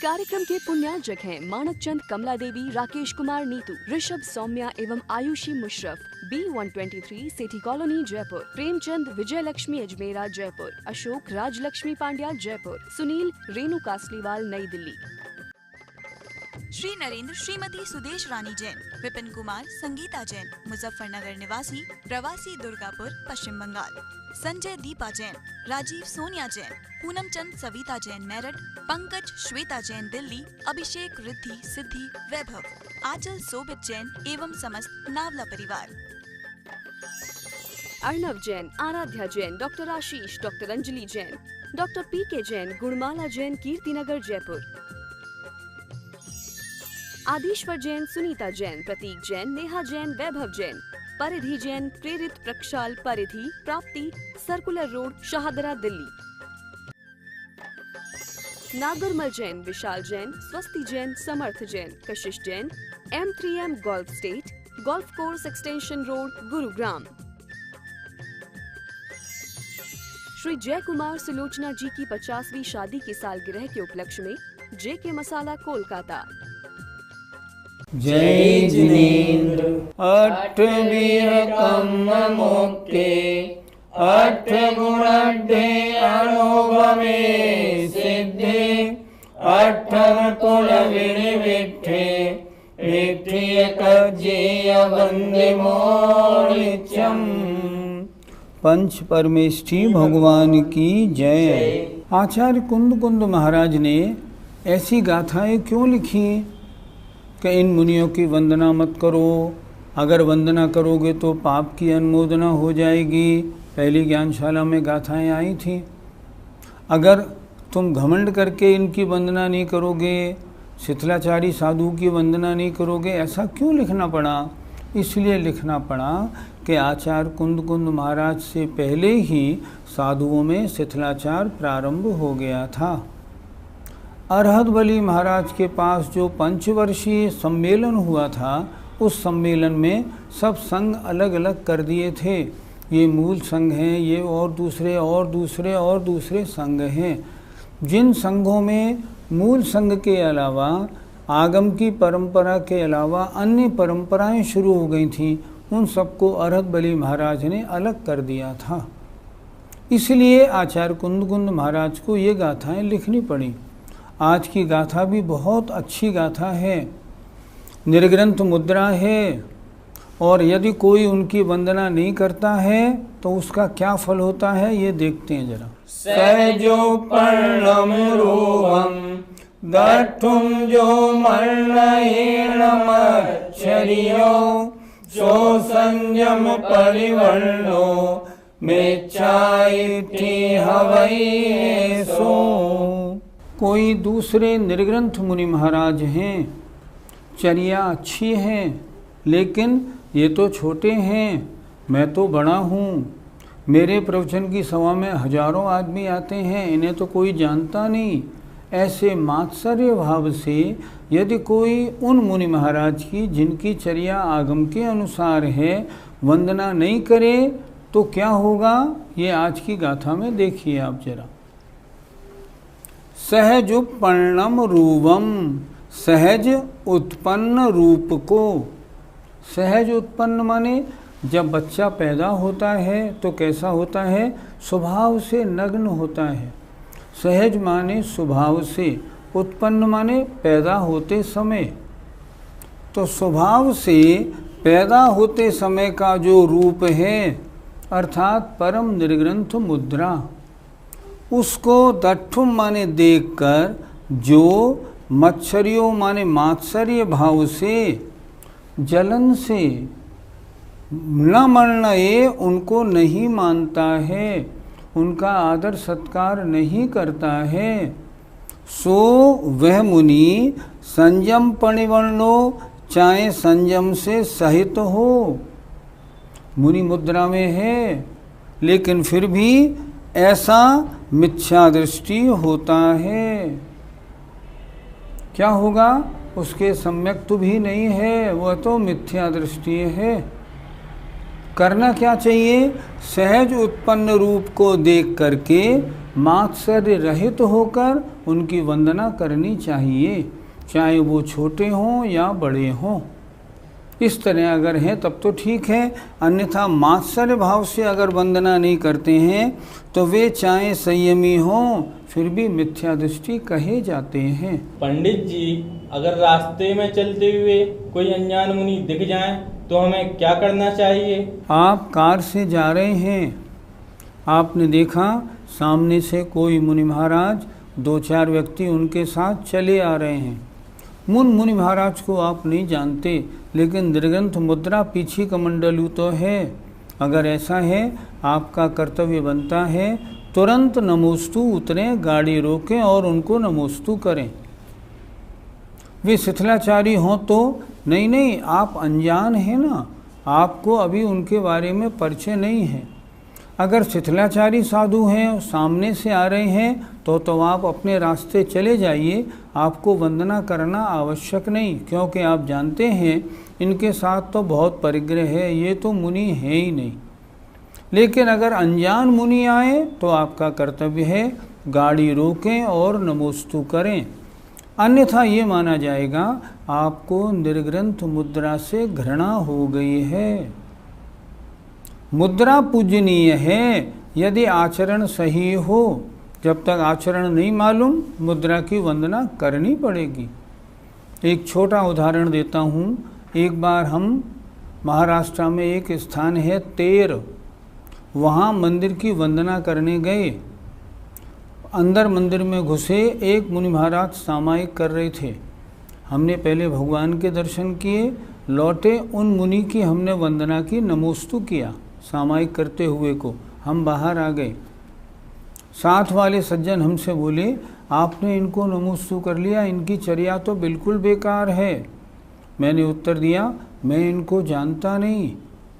कार्यक्रम के पुण्यार्जक हैं मानक चंद, कमला देवी, राकेश कुमार नीतू, ऋषभ, सौम्या एवं Aayushi Musharraf, B123 city colony Jaipur, Premchand, Vijay Lakshmi Ajmera Jaipur, Ashok, Rajlakshmi Pandya Jaipur, Sunil, Renu Kasliwal Nai Delhi. Shri Narendra, Shrimati Sudesh रानी जैन, विपिन कुमार, संगीता जैन, मुजफ्फरनगर निवासी, प्रवासी दुर्गापुर, पश्चिम बंगाल, संजय दीपा जैन, राजीव सोनिया जैन, पूनम चंद सविता जैन मेरठ, पंकज श्वेता जैन दिल्ली, अभिषेक रिद्धि सिद्धि वैभव, आंचल सोबित जैन एवं समस्त नावला परिवार। Arnav Jain, Aaradhya Jain, doctor Ashish, doctor Anjali Jain, doctor PK Jain, Gunmala Jain, Kirtinagar Jaipur, Adishwar Jain, Sunita Jain, Prateek Jain, Neha Jain, Vaibhav Jain, Paridhi Jain, Prerit, Prakshal, Paridhi, Prapti, circular road, Shahdara Delhi, Nagarmal Jain, Vishal Jain, Swasti Jain, Samarth Jain, Kashish Jain, M3M golf estate, golf course extension road, Gurugram. Shri Jay Kumar Sulochana जी की 50वीं शादी की सालगिरह के उपलक्ष्य में JK मसाला कोलकाता। जय जिनेन्द्र अट्ठवीरकम मोक्के अट्ठ गुणढ्ये अनुभवे सिद्धे अट्ठम कुल विनिविठे विठ्ठिय कज्जेय वंदे मोनिचम। पंच परमेष्ठी भगवान की जय। आचार्य कुंद कुंद महाराज ने ऐसी गाथाएं क्यों लिखी कि इन मुनियों की वंदना मत करो, अगर वंदना करोगे तो पाप की अनुमोदना हो जाएगी। पहली ज्ञानशाला में गाथाएं आई थी। अगर तुम घमंड करके इनकी वंदना नहीं करोगे, शिथिलाचारी साधु की वंदना नहीं करोगे, ऐसा क्यों लिखना पड़ा? इसलिए लिखना पड़ा कि आचार्य कुंद कुंद महाराज से पहले ही साधुओं में शिथिलाचार प्रारंभ हो गया था। अरहत बली महाराज के पास जो पंचवर्षीय सम्मेलन हुआ था, उस सम्मेलन में सब संघ अलग अलग कर दिए थे। ये मूल संघ हैं, ये और दूसरे संघ हैं। जिन संघों में मूल संघ के अलावा आगम की परंपरा के अलावा अन्य परंपराएं शुरू हो गई थीं, उन सबको अरहत बली महाराज ने अलग कर दिया था। इसलिए आचार्य कुंद कुंद महाराज को ये गाथाएं लिखनी पड़ी। आज की गाथा भी बहुत अच्छी गाथा है, निर्ग्रंथ मुद्रा है, और यदि कोई उनकी वंदना नहीं करता है तो उसका क्या फल होता है, ये देखते हैं जरा। सहजो पर्णम रूपम दट्ठुम जो मर्णहीणमच्छरियो सो संयम परिवर्णो मेच्छाइति हवै सो। कोई दूसरे निर्ग्रंथ मुनि महाराज हैं, चर्या अच्छी है, लेकिन ये तो छोटे हैं, मैं तो बड़ा हूँ। मेरे प्रवचन की सभा में हजारों आदमी आते हैं, इन्हें तो कोई जानता नहीं। ऐसे मात्सर्य भाव से यदि कोई उन मुनि महाराज की, जिनकी चर्या आगम के अनुसार है, वंदना नहीं करे तो क्या होगा, ये आज की गाथा में देखिए आप जरा। सहज उत्पन्नम रूपम, सहज उत्पन्न रूप को। सहज उत्पन्न माने जब बच्चा पैदा होता है तो कैसा होता है, स्वभाव से नग्न होता है। सहज माने स्वभाव से, उत्पन्न माने पैदा होते समय। तो स्वभाव से पैदा होते समय का जो रूप है, अर्थात परम निर्ग्रंथ मुद्रा, उसको दट्ठुम माने देखकर जो मच्छरियों माने मात्सर्य भाव से, जलन से, न मर्णये उनको नहीं मानता है, उनका आदर सत्कार नहीं करता है, सो वह मुनि संयम परिवर्णो, चाहे संयम से सहित हो। मुनि मुद्रा में है, लेकिन फिर भी ऐसा मिथ्या दृष्टि होता है। क्या होगा, उसके सम्यक तो भी नहीं है, वह तो मिथ्या दृष्टि है। करना क्या चाहिए, सहज उत्पन्न रूप को देख करके मात्सर्य रहित होकर उनकी वंदना करनी चाहिए, चाहे वो छोटे हों या बड़े हों। इस तरह अगर है तब तो ठीक है, अन्यथा मात्सर्य भाव से अगर वंदना नहीं करते हैं तो वे चाहे संयमी हों फिर भी मिथ्या दृष्टि कहे जाते हैं। पंडित जी, अगर रास्ते में चलते हुए कोई अनजान मुनि दिख जाए तो हमें क्या करना चाहिए? आप कार से जा रहे हैं, आपने देखा सामने से कोई मुनि महाराज, 2-4 व्यक्ति उनके साथ चले आ रहे हैं। मुनि महाराज को आप नहीं जानते, लेकिन दीर्घंत मुद्रा पीछे कमंडलू तो है। अगर ऐसा है, आपका कर्तव्य बनता है तुरंत नमोस्तु उतरें, गाड़ी रोकें और उनको नमोस्तु करें। वे शिथिलाचारी हों तो नहीं, आप अनजान हैं ना, आपको अभी उनके बारे में परिचय नहीं है। अगर शिथिलाचारी साधु हैं, सामने से आ रहे हैं तो आप अपने रास्ते चले जाइए, आपको वंदना करना आवश्यक नहीं, क्योंकि आप जानते हैं इनके साथ तो बहुत परिग्रह है, ये तो मुनि है ही नहीं। लेकिन अगर अनजान मुनि आए तो आपका कर्तव्य है गाड़ी रोकें और नमोस्तु करें, अन्यथा ये माना जाएगा आपको निर्ग्रंथ मुद्रा से घृणा हो गई है। मुद्रा पूजनीय है यदि आचरण सही हो, जब तक आचरण नहीं मालूम मुद्रा की वंदना करनी पड़ेगी। एक छोटा उदाहरण देता हूँ। एक बार हम महाराष्ट्र में एक स्थान है तेर, वहाँ मंदिर की वंदना करने गए। अंदर मंदिर में घुसे, एक मुनि महाराज सामायिक कर रहे थे। हमने पहले भगवान के दर्शन किए, लौटे, उन मुनि की हमने वंदना की, नमोस्तु किया सामायिक करते हुए को। हम बाहर आ गए, साथ वाले सज्जन हमसे बोले, आपने इनको नमोस्तु कर लिया, इनकी चर्या तो बिल्कुल बेकार है। मैंने उत्तर दिया, मैं इनको जानता नहीं,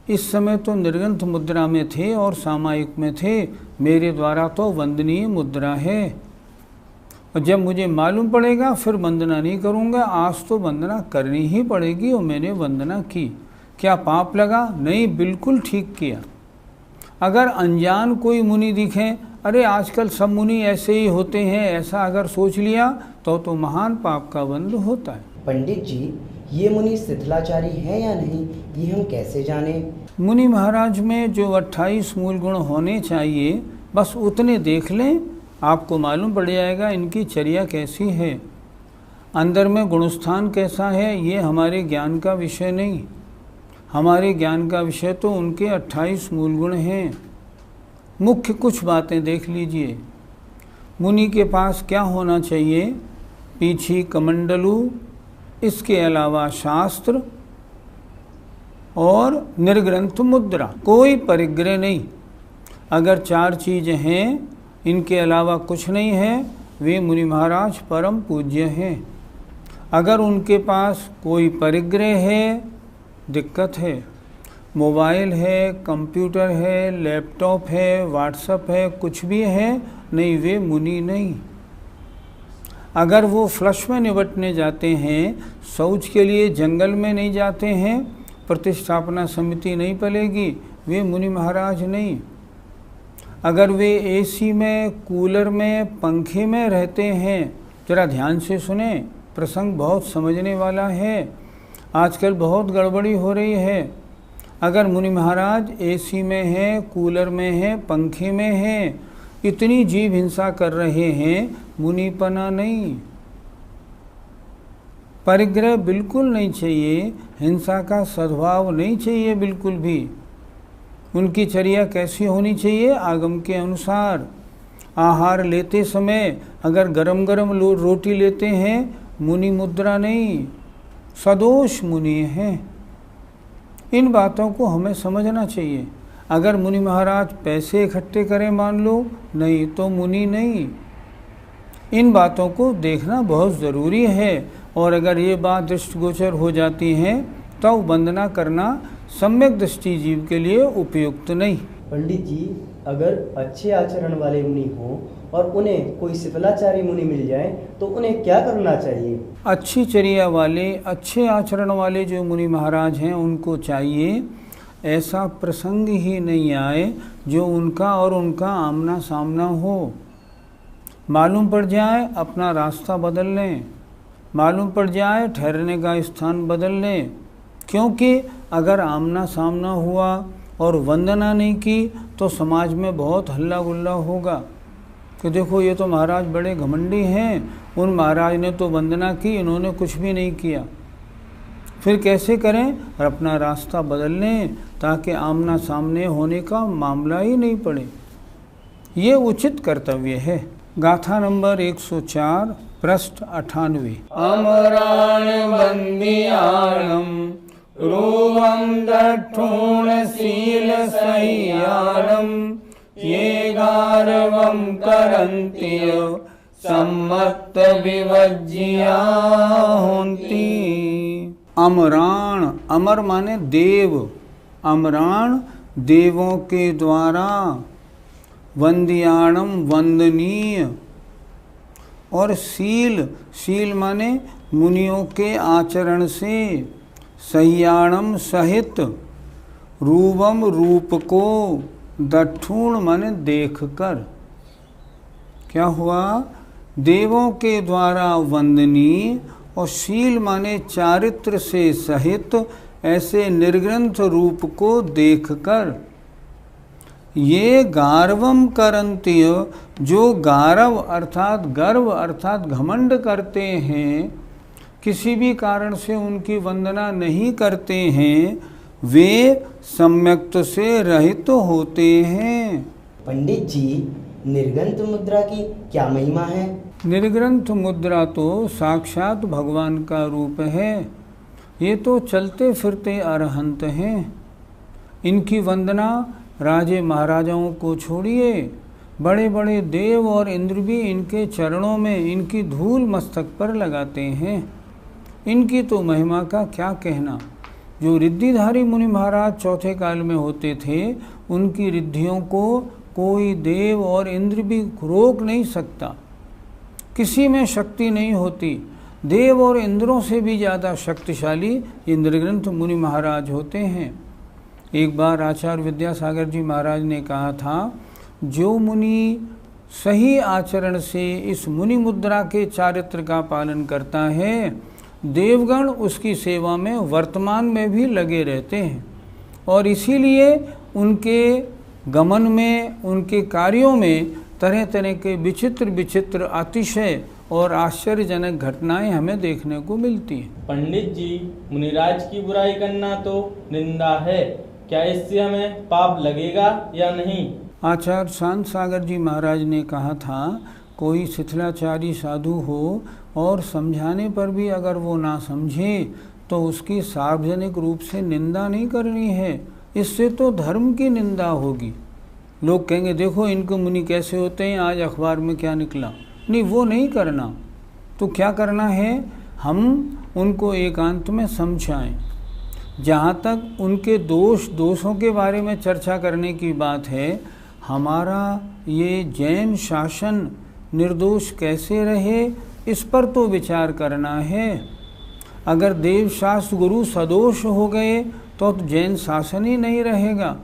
इस समय तो निर्ग्रंथ मुद्रा में थे और सामायिक में थे, मेरे द्वारा तो वंदनीय मुद्रा है, और जब मुझे मालूम पड़ेगा फिर वंदना नहीं करूँगा, आज तो वंदना करनी ही पड़ेगी। और मैंने वंदना की। क्या पाप लगा? नहीं, बिल्कुल ठीक किया। अगर अनजान कोई मुनि दिखें, अरे आजकल सब मुनि ऐसे ही होते हैं, ऐसा अगर सोच लिया तो महान पाप का बंध होता है। पंडित जी, ये मुनि शिथिलाचारी है या नहीं, ये हम कैसे जानें? मुनि महाराज में जो 28 मूल गुण होने चाहिए, बस उतने देख लें, आपको मालूम पड़ जाएगा इनकी चर्या कैसी है। अंदर में गुणस्थान कैसा है, ये हमारे ज्ञान का विषय नहीं। हमारे ज्ञान का विषय तो उनके 28 मूल गुण हैं। मुख्य कुछ बातें देख लीजिए। मुनि के पास क्या होना चाहिए? पीछी कमंडलू, इसके अलावा शास्त्र और निर्ग्रंथ मुद्रा, कोई परिग्रह नहीं। अगर 4 चीज़ें हैं, इनके अलावा कुछ नहीं है, वे मुनि महाराज परम पूज्य हैं। अगर उनके पास कोई परिग्रह है, दिक्कत है। मोबाइल है, कंप्यूटर है, लैपटॉप है, व्हाट्सएप है, कुछ भी है, नहीं, वे मुनि नहीं। अगर वो फ्लश में निपटने जाते हैं, शौच के लिए जंगल में नहीं जाते हैं, प्रतिष्ठापना समिति नहीं पलेगी, वे मुनि महाराज नहीं। अगर वे एसी में, कूलर में, पंखे में रहते हैं, जरा ध्यान से सुने, प्रसंग बहुत समझने वाला है, आजकल बहुत गड़बड़ी हो रही है। अगर मुनि महाराज एसी में है, कूलर में है, पंखे में है, इतनी जीव हिंसा कर रहे हैं, मुनिपना नहीं। परिग्रह बिल्कुल नहीं चाहिए, हिंसा का सद्भाव नहीं चाहिए बिल्कुल भी। उनकी चर्या कैसी होनी चाहिए? आगम के अनुसार। आहार लेते समय अगर गरम गरम रोटी लेते हैं, मुनि मुद्रा नहीं, सदोष मुनि हैं। इन बातों को हमें समझना चाहिए। अगर मुनि महाराज पैसे इकट्ठे करें, मान लो, नहीं तो मुनि नहीं। इन बातों को देखना बहुत ज़रूरी है, और अगर ये बात दृष्टिगोचर हो जाती हैं तो वंदना करना सम्यक दृष्टि जीव के लिए उपयुक्त नहीं। पंडित जी, अगर अच्छे आचरण वाले मुनि हों और उन्हें कोई शिथिलाचारी मुनि मिल जाए तो उन्हें क्या करना चाहिए? अच्छी चर्या वाले, अच्छे आचरण वाले जो मुनि महाराज हैं, उनको चाहिए ऐसा प्रसंग ही नहीं आए जो उनका और उनका आमना सामना हो। मालूम पड़ जाए अपना रास्ता बदल लें, मालूम पड़ जाए ठहरने का स्थान बदल लें। क्योंकि अगर आमना सामना हुआ और वंदना नहीं की तो समाज में बहुत हल्ला गुल्ला होगा कि देखो ये तो महाराज बड़े घमंडी हैं, उन महाराज ने तो वंदना की, इन्होंने कुछ भी नहीं किया। फिर कैसे करें? और अपना रास्ता बदल लें ताकि आमना सामने होने का मामला ही नहीं पड़े। ये उचित कर्तव्य है। गाथा नंबर 104 पृष्ठ 98। अमराण बंदियाणम रूपम दक्षुणशील सह्यानम ये गारवम करन्त्य सम्मत विवज्जिया होन्ति। अमराण, अमर माने देव, अमराण देवों के द्वारा, वंदियाणम वंदनीय, और शील, शील माने मुनियों के आचरण से, सह्याणम सहित, रूपम रूप को, दक्षुण माने देखकर। क्या हुआ? देवों के द्वारा वंदनीय और शील माने चारित्र से सहित ऐसे निर्ग्रंथ रूप को देखकर, ये गार्वम करन्त्य, जो गारव अर्थात गर्व अर्थात घमंड करते हैं, किसी भी कारण से उनकी वंदना नहीं करते हैं, वे सम्यक्त से रहित होते हैं। पंडित जी, निर्ग्रंथ मुद्रा की क्या महिमा है? निर्ग्रंथ मुद्रा तो साक्षात भगवान का रूप है। ये तो चलते फिरते अरहंत हैं। इनकी वंदना राजे महाराजाओं को छोड़िए, बड़े बड़े देव और इंद्र भी इनके चरणों में इनकी धूल मस्तक पर लगाते हैं। इनकी तो महिमा का क्या कहना। जो रिद्धिधारी मुनि महाराज चौथे काल में होते थे, उनकी रिद्धियों को कोई देव और इंद्र भी रोक नहीं सकता। किसी में शक्ति नहीं होती। देव और इंद्रों से भी ज़्यादा शक्तिशाली इंद्रग्रंथ मुनि महाराज होते हैं। एक बार आचार्य विद्यासागर जी महाराज ने कहा था, जो मुनि सही आचरण से इस मुनि मुद्रा के चारित्र का पालन करता है, देवगण उसकी सेवा में वर्तमान में भी लगे रहते हैं और इसीलिए उनके गमन में, उनके कार्यों में तरह तरह के विचित्र विचित्र अतिशय और आश्चर्यजनक घटनाएं हमें देखने को मिलती हैं। पंडित जी, मुनिराज की बुराई करना तो निंदा है, क्या इससे हमें पाप लगेगा या नहीं? आचार्य शांत सागर जी महाराज ने कहा था, कोई शिथिलाचारी साधु हो और समझाने पर भी अगर वो ना समझे तो उसकी सार्वजनिक रूप से निंदा नहीं करनी है। इससे तो धर्म की निंदा होगी। लोग कहेंगे देखो इनको मुनि कैसे होते हैं, आज अखबार में क्या निकला। नहीं, वो नहीं करना। तो क्या करना है, हम उनको एकांत में समझाएं। जहाँ तक उनके दोषों के बारे में चर्चा करने की बात है, हमारा ये जैन शासन निर्दोष कैसे रहे, इस पर तो विचार करना है। अगर देव शास्त्र गुरु सदोष हो गए तो जैन शासन ही नहीं रहेगा।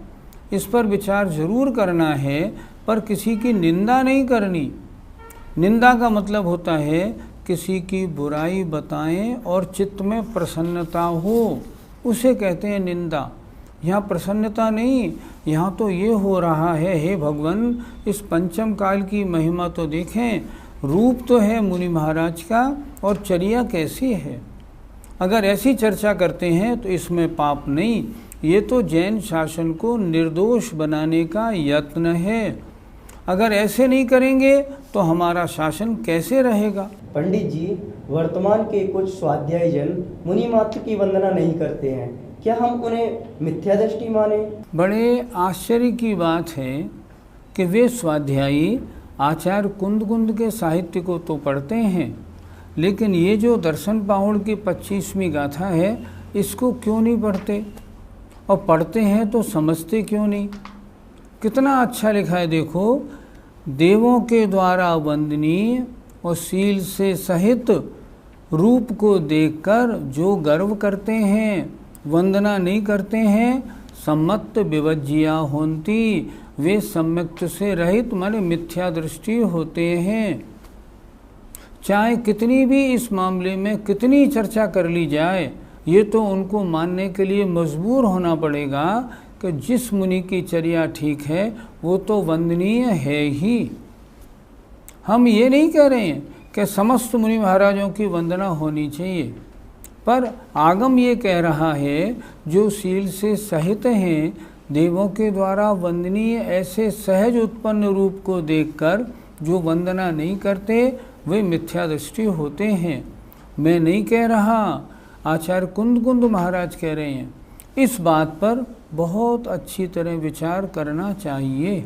इस पर विचार जरूर करना है, पर किसी की निंदा नहीं करनी। निंदा का मतलब होता है किसी की बुराई बताएं और चित्त में प्रसन्नता हो, उसे कहते हैं निंदा। यहाँ प्रसन्नता नहीं, यहाँ तो ये हो रहा है, हे भगवान इस पंचम काल की महिमा तो देखें। रूप तो है मुनि महाराज का और चर्या कैसी है। अगर ऐसी चर्चा करते हैं तो इसमें पाप नहीं, ये तो जैन शासन को निर्दोष बनाने का यत्न है। अगर ऐसे नहीं करेंगे तो हमारा शासन कैसे रहेगा। पंडित जी, वर्तमान के कुछ स्वाध्यायी जन मुनि मात्र की वंदना नहीं करते हैं, क्या हम उन्हें मिथ्या दृष्टि माने? बड़े आश्चर्य की बात है कि वे स्वाध्यायी आचार्य कुंद के साहित्य को तो पढ़ते हैं, लेकिन ये जो दर्शन पाहुड़ की 25वीं गाथा है, इसको क्यों नहीं पढ़ते? और पढ़ते हैं तो समझते क्यों नहीं? कितना अच्छा लिखा है देखो, देवों के द्वारा वंदनीय और शील से सहित रूप को देखकर जो गर्व करते हैं, वंदना नहीं करते हैं, सम्मत विवज्जिया होंती, वे सम्यक्त से रहित माने मिथ्या दृष्टि होते हैं। चाहे कितनी भी इस मामले में कितनी चर्चा कर ली जाए, ये तो उनको मानने के लिए मजबूर होना पड़ेगा कि जिस मुनि की चर्या ठीक है वो तो वंदनीय है ही। हम ये नहीं कह रहे हैं कि समस्त मुनि महाराजों की वंदना होनी चाहिए, पर आगम ये कह रहा है जो शील से सहित हैं, देवों के द्वारा वंदनीय ऐसे सहज उत्पन्न रूप को देखकर जो वंदना नहीं करते वे मिथ्या दृष्टि होते हैं। मैं नहीं कह रहा, आचार्य कुंद महाराज कह रहे हैं। इस बात पर बहुत अच्छी तरह विचार करना चाहिए।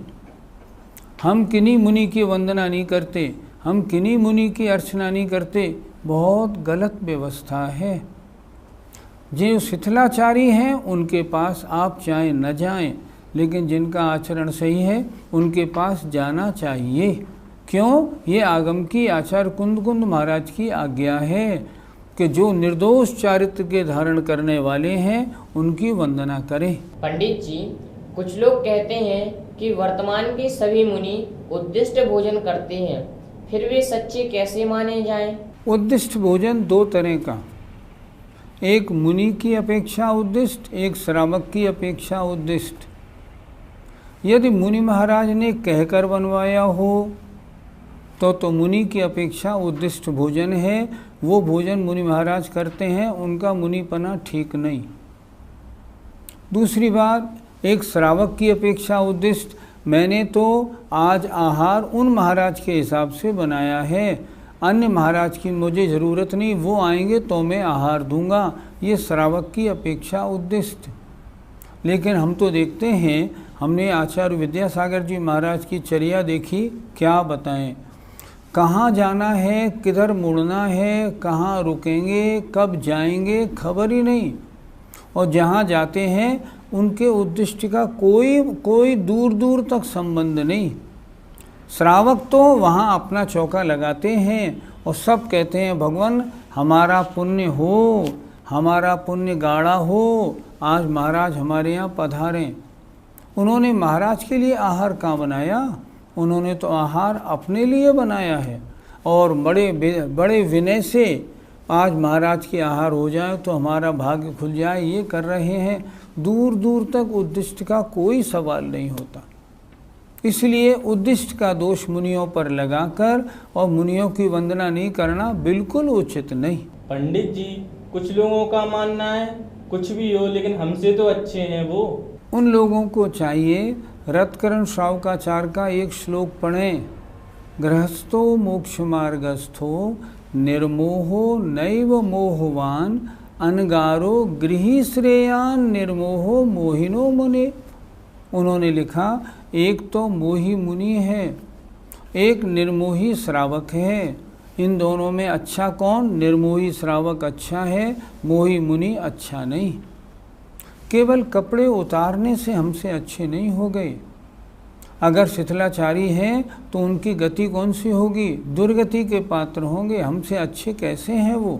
हम किन्हीं मुनि की वंदना नहीं करते, हम किन्हीं मुनि की अर्चना नहीं करते, बहुत गलत व्यवस्था है। जो शिथिलाचारी हैं उनके पास आप चाहे न जाएं, लेकिन जिनका आचरण सही है उनके पास जाना चाहिए। क्यों? ये आगम की आचार्य कुंद महाराज की आज्ञा है कि जो निर्दोष चारित्र के धारण करने वाले हैं उनकी वंदना करें। पंडित जी, कुछ लोग कहते हैं कि वर्तमान के सभी मुनि उद्दिष्ट भोजन करते हैं, फिर वे सच्चे कैसे माने जाएं? उद्दिष्ट भोजन दो तरह का, एक मुनि की अपेक्षा उद्दिष्ट, एक श्रावक की अपेक्षा उद्दिष्ट। यदि मुनि महाराज ने कहकर बनवाया हो तो मुनि की अपेक्षा उद्दिष्ट भोजन है। वो भोजन मुनि महाराज करते हैं, उनका मुनिपना ठीक नहीं। दूसरी बात, एक श्रावक की अपेक्षा उद्दिष्ट, मैंने तो आज आहार उन महाराज के हिसाब से बनाया है, अन्य महाराज की मुझे ज़रूरत नहीं, वो आएंगे तो मैं आहार दूंगा। ये श्रावक की अपेक्षा उद्दिष्ट। लेकिन हम तो देखते हैं, हमने आचार्य विद्यासागर जी महाराज की चर्या देखी, क्या बताएं, कहाँ जाना है, किधर मुड़ना है, कहाँ रुकेंगे, कब जाएंगे, खबर ही नहीं। और जहाँ जाते हैं उनके उद्दिष्ट का कोई दूर दूर तक संबंध नहीं। श्रावक तो वहाँ अपना चौका लगाते हैं और सब कहते हैं भगवान हमारा पुण्य हो, हमारा पुण्य गाढ़ा हो, आज महाराज हमारे यहाँ पधारें। उन्होंने महाराज के लिए आहार कहाँ बनाया? उन्होंने तो आहार अपने लिए बनाया है और बड़े विनय से आज महाराज के आहार हो जाए तो हमारा भाग्य खुल जाए, ये कर रहे हैं। दूर दूर तक उद्दिष्ट का कोई सवाल नहीं होता। इसलिए उद्दिष्ट का दोष मुनियों पर लगाकर और मुनियों की वंदना नहीं करना बिल्कुल उचित नहीं। पंडित जी, कुछ लोगों का मानना है कुछ भी हो लेकिन हमसे तो अच्छे हैं वो। उन लोगों को चाहिए रत्करण श्रावकाचार्य का एक श्लोक पढ़ें, गृहस्थो मोक्ष मार्गस्थो निर्मोहो नैव मोहवान अनगारो गृही श्रेयान निर्मोहो मोहिनो मुने। उन्होंने लिखा, एक तो मोही मुनि है, एक निर्मोही श्रावक है। इन दोनों में अच्छा कौन? निर्मोही श्रावक अच्छा है, मोही मुनि अच्छा नहीं। केवल कपड़े उतारने से हमसे अच्छे नहीं हो गए। अगर शिथिलाचारी हैं तो उनकी गति कौन सी होगी? दुर्गति के पात्र होंगे। हमसे अच्छे कैसे हैं वो?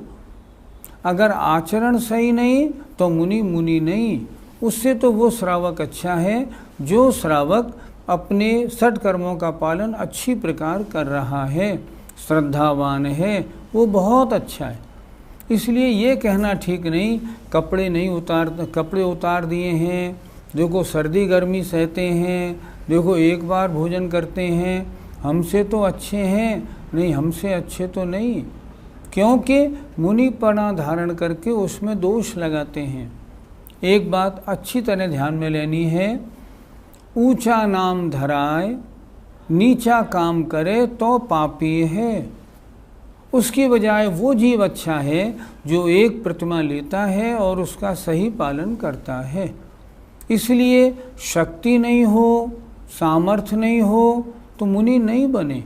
अगर आचरण सही नहीं तो मुनि नहीं, उससे तो वो श्रावक अच्छा है जो श्रावक अपने सत्कर्मों का पालन अच्छी प्रकार कर रहा है, श्रद्धावान है, वो बहुत अच्छा है। इसलिए ये कहना ठीक नहीं कपड़े उतार दिए हैं, देखो सर्दी गर्मी सहते हैं, देखो एक बार भोजन करते हैं, हमसे तो अच्छे हैं। नहीं, हमसे अच्छे तो नहीं, क्योंकि मुनिपना धारण करके उसमें दोष लगाते हैं। एक बात अच्छी तरह ध्यान में लेनी है, ऊंचा नाम धराए नीचा काम करे तो पापी है। उसकी बजाय वो जीव अच्छा है जो एक प्रतिमा लेता है और उसका सही पालन करता है। इसलिए शक्ति नहीं हो, सामर्थ्य नहीं हो तो मुनि नहीं बने,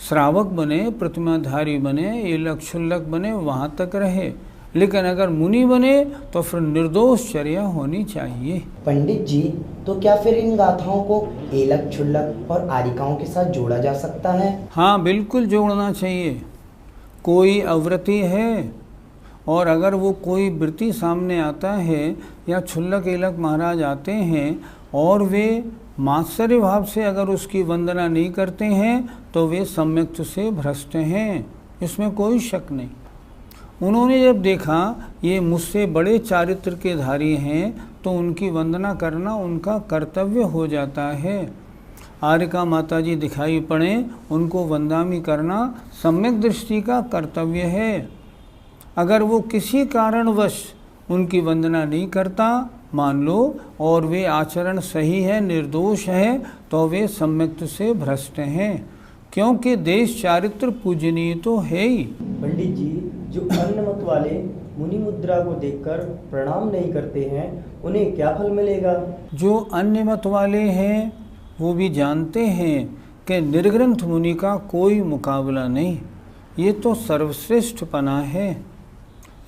श्रावक बने, प्रतिमाधारी बने, एलक क्षुल्लक बने, वहाँ तक रहे। लेकिन अगर मुनि बने तो फिर निर्दोष चर्या होनी चाहिए। पंडित जी, तो क्या फिर इन गाथाओं को एलक क्षुल्लक और आरिकाओं के साथ जोड़ा जा सकता है? हाँ, बिल्कुल जोड़ना चाहिए। कोई अव्रती है और अगर वो कोई वृत्ति सामने आता है या क्षुल्लक एलक महाराज आते हैं और वे मात्सर्य भाव से अगर उसकी वंदना नहीं करते हैं तो वे सम्यक्त से भ्रष्ट हैं, इसमें कोई शक नहीं। उन्होंने जब देखा ये मुझसे बड़े चारित्र के धारी हैं तो उनकी वंदना करना उनका कर्तव्य हो जाता है। आर्यका माता जी दिखाई पड़े, उनको वंदामी करना सम्यक दृष्टि का कर्तव्य है। अगर वो किसी कारणवश उनकी वंदना नहीं करता मान लो और वे आचरण सही है, निर्दोष है, तो वे सम्यक्त से भ्रष्ट हैं, क्योंकि देश चारित्र पूजनीय तो है ही। पंडित जी, जो अन्य मत वाले मुनि मुद्रा को देखकर प्रणाम नहीं करते हैं उन्हें क्या फल मिलेगा? जो अन्य मत वाले हैं वो भी जानते हैं कि निर्ग्रंथ मुनि का कोई मुकाबला नहीं, ये तो सर्वश्रेष्ठपना है।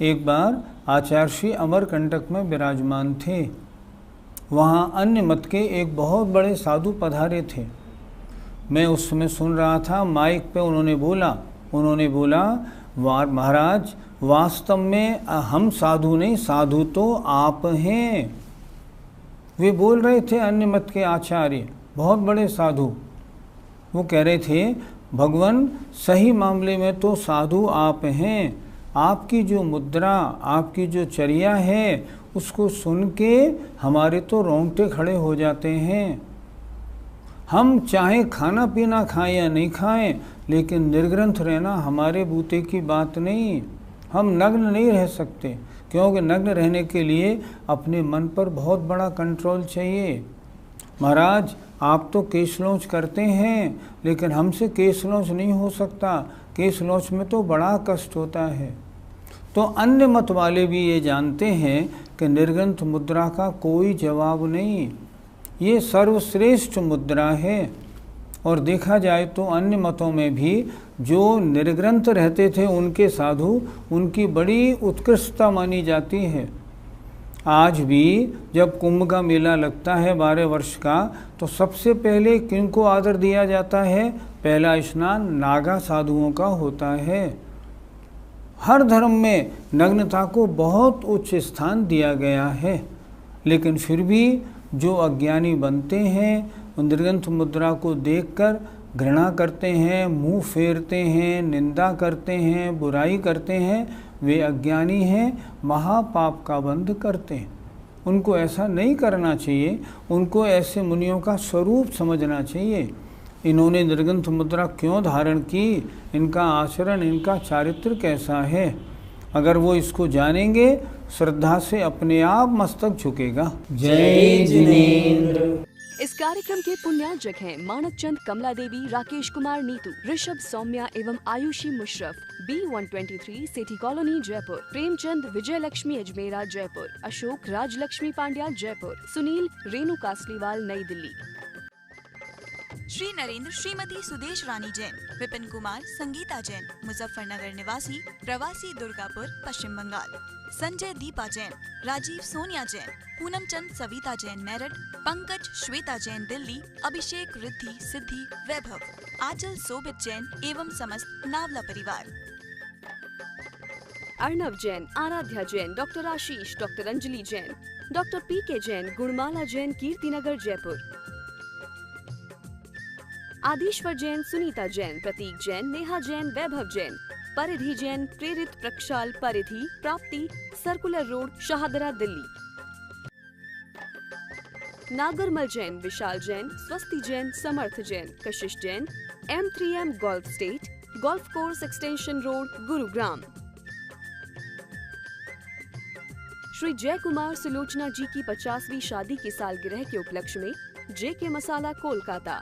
एक बार आचार्य श्री अमरकंटक में विराजमान थे। वहाँ अन्य मत के एक बहुत बड़े साधु पधारे थे। मैं उस समय सुन रहा था, माइक पे उन्होंने बोला महाराज वास्तव में हम साधु नहीं, साधु तो आप हैं। वे बोल रहे थे अन्य मत के आचार्य, बहुत बड़े साधु। वो कह रहे थे भगवान सही मामले में तो साधु आप हैं, आपकी जो मुद्रा, आपकी जो चर्या है उसको सुन के हमारे तो रोंगटे खड़े हो जाते हैं। हम चाहे खाना पीना खाएं या नहीं खाएं, लेकिन निर्ग्रंथ रहना हमारे बूते की बात नहीं। हम नग्न नहीं रह सकते, क्योंकि नग्न रहने के लिए अपने मन पर बहुत बड़ा कंट्रोल चाहिए। महाराज आप तो केशलोच करते हैं, लेकिन हमसे केशलोच नहीं हो सकता, केशलोच में तो बड़ा कष्ट होता है। तो अन्य मत वाले भी ये जानते हैं कि निर्ग्रंथ मुद्रा का कोई जवाब नहीं, ये सर्वश्रेष्ठ मुद्रा है। और देखा जाए तो अन्य मतों में भी जो निर्ग्रंथ रहते थे उनके साधु, उनकी बड़ी उत्कृष्टता मानी जाती है। आज भी जब कुंभ का मेला लगता है 12 वर्ष का, तो सबसे पहले किनको आदर दिया जाता है? पहला स्नान नागा साधुओं का होता है। हर धर्म में नग्नता को बहुत उच्च स्थान दिया गया है, लेकिन फिर भी जो अज्ञानी बनते हैं निर्ग्रंथ मुद्रा को देखकर घृणा करते हैं, मुंह फेरते हैं, निंदा करते हैं, बुराई करते हैं, वे अज्ञानी हैं, महापाप का बंध करते हैं। उनको ऐसा नहीं करना चाहिए, उनको ऐसे मुनियों का स्वरूप समझना चाहिए। इन्होंने निर्ग्रंथ मुद्रा क्यों धारण की, इनका आचरण, इनका चारित्र कैसा है, अगर वो इसको जानेंगे श्रद्धा से अपने आप मस्तक झुकेगा। जय जिनेंद्र। इस कार्यक्रम के पुण्यार्जक हैं मानक चंद कमला देवी, राकेश कुमार नीतू, ऋषभ सौम्या एवं आयुषी मुशरफ, B123 सेठी कॉलोनी जयपुर, प्रेमचंद विजय लक्ष्मी अजमेरा जयपुर, अशोक राजलक्ष्मी पांड्या जयपुर, सुनील रेणु कासलीवाल नई दिल्ली। श्री नरेंद्र श्रीमती सुदेश रानी जैन, विपिन कुमार संगीता जैन, मुजफ्फरनगर निवासी, प्रवासी दुर्गापुर पश्चिम बंगाल, संजय दीपा जैन, राजीव सोनिया जैन, पूनम चंद सविता जैन मेरठ, पंकज श्वेता जैन दिल्ली, अभिषेक रिद्धि सिद्धि वैभव, आंचल सोबित जैन एवं समस्त नावला परिवार। Arnav Jain, Aaradhya Jain, doctor Ashish, doctor Anjali Jain, doctor PK Jain, Gunmala Jain Kirtinagar Jaipur, Adishwar Jain, Sunita Jain, Prateek Jain, Neha Jain, Vaibhav Jain, Paridhi Jain, Prerit Prakshal Paridhi, Prapti, circular road, Shahdara Delhi, Nagarmal Jain, Vishal Jain, Swasti Jain, Samarth Jain, Kashish Jain, M3M golf estate, golf course extension road, Gurugram. Shri Jay Kumar Sulochana जी की 50वीं शादी की सालगिरह के उपलक्ष्य में JK मसाला कोलकाता।